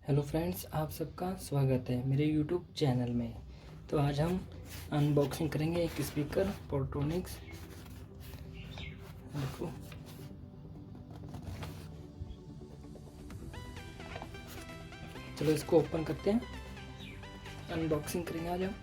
Hello friends, आप सबका स्वागत है मेरे यूट्यूब चैनल में। तो आज हम अनबॉक्सिंग करेंगे एक स्पीकर फोटोनिक्स। देखो, चलो इसको ओपन करते हैं, अनबॉक्सिंग करेंगे आज हम।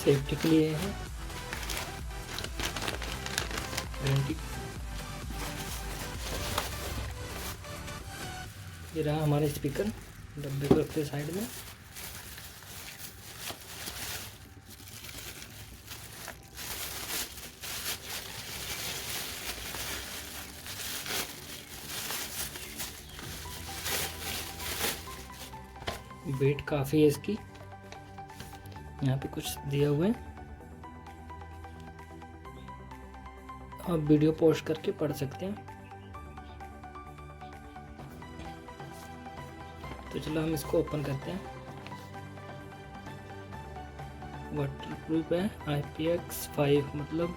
सेफ्टी के लिए है, गारंटी। ये रहा हमारा स्पीकर, डब्बे को रखते साइड में। वेट काफ़ी है इसकी, यहाँ पे कुछ दिया हुआ है, आप वीडियो पोस्ट करके पढ़ सकते हैं। तो चलो हम इसको ओपन करते हैं। वाटरप्रूफ है, IPX5, मतलब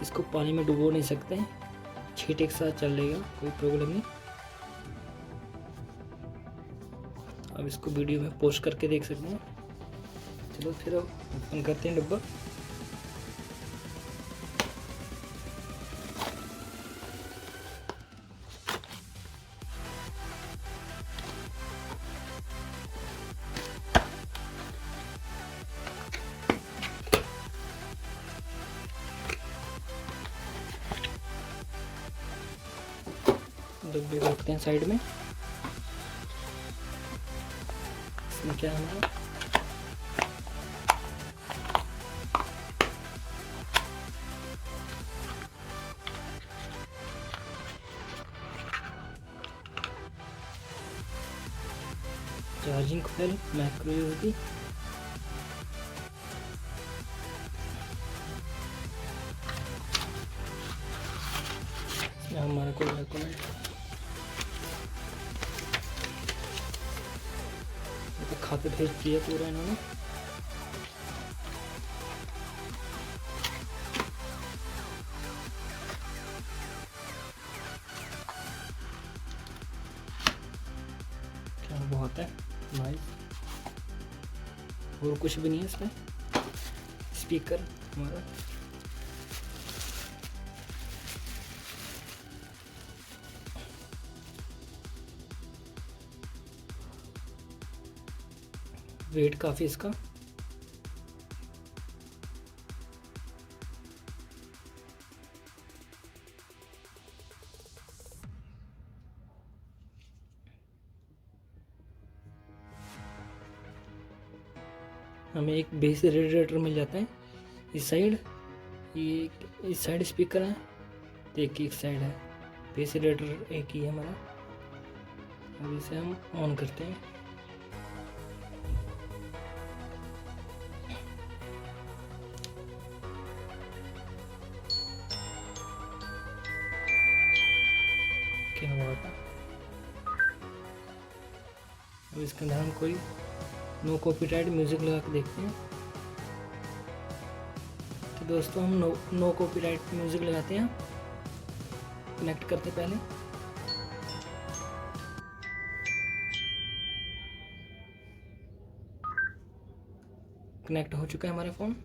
इसको पानी में डुबो नहीं सकते, छींटे के साथ चलेगा, कोई प्रॉब्लम नहीं। अब इसको वीडियो में पोस्ट करके देख सकते हैं। चलो फिर ओपन करते हैं डब्बा। डब्बे को रखते हैं साइड में। इसमें क्या है हमारा चार्जिंग कॉइल, माइक्रो यूएसबी, हमारा कोई डॉक्यूमेंट, खाते भेज दिया पूरा इन्होंने। क्या बहुत है भाई, और कुछ भी नहीं है इसमें। स्पीकर हमारा वेट काफ़ी इसका, हमें एक बेस रेडिएटर मिल जाता है इस साइड। ये इस साइड स्पीकर है, तो एक साइड है बेस रेडिएटर, एक ही है हमारा। अब इसे हम ऑन करते हैं। क्या हुआ था, अब इसके अंदर हम कोई नो कॉपीराइट म्यूजिक लगा के देखते हैं। तो दोस्तों हम नो कॉपीराइट म्यूजिक लगाते हैं, कनेक्ट करते पहले। कनेक्ट हो चुका है हमारा फ़ोन।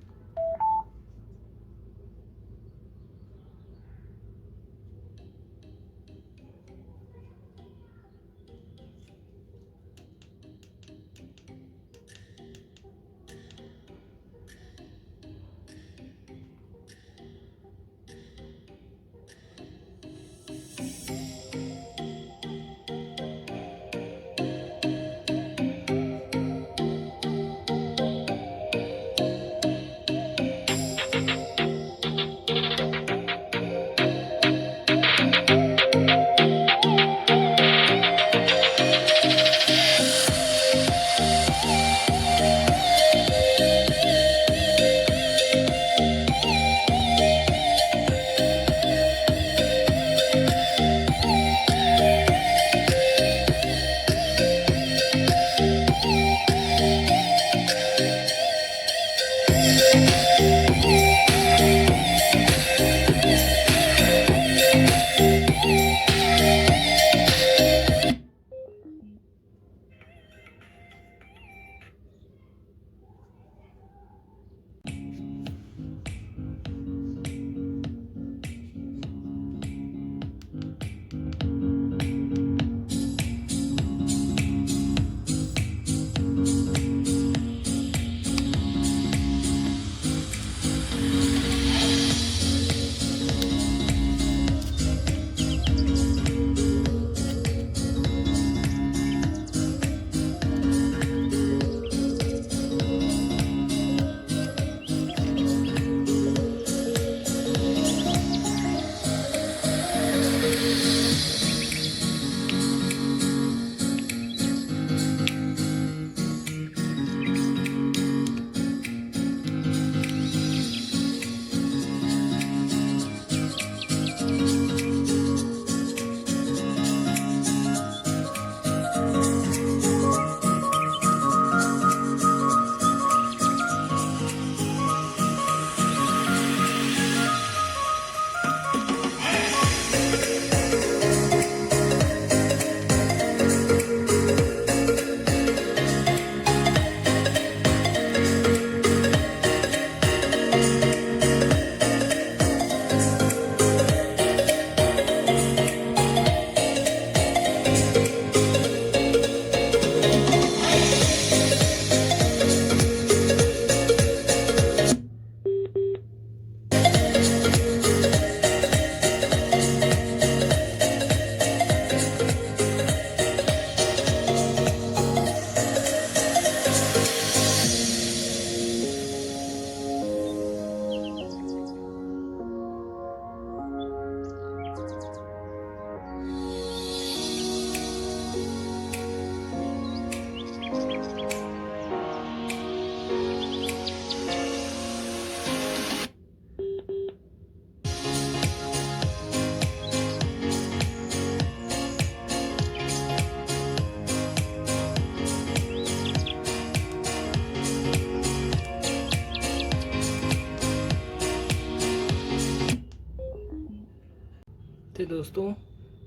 से दोस्तों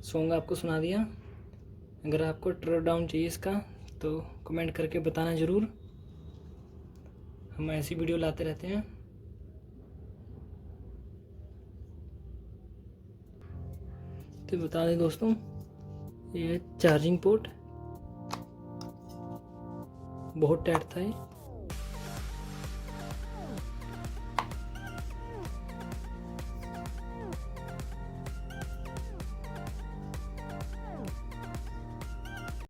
सॉन्ग आपको सुना दिया। अगर आपको ट्रिप डाउन चाहिए इसका तो कमेंट करके बताना ज़रूर। हम ऐसी वीडियो लाते रहते हैं। तो बता दें दोस्तों, ये चार्जिंग पोर्ट बहुत टाइट था ये।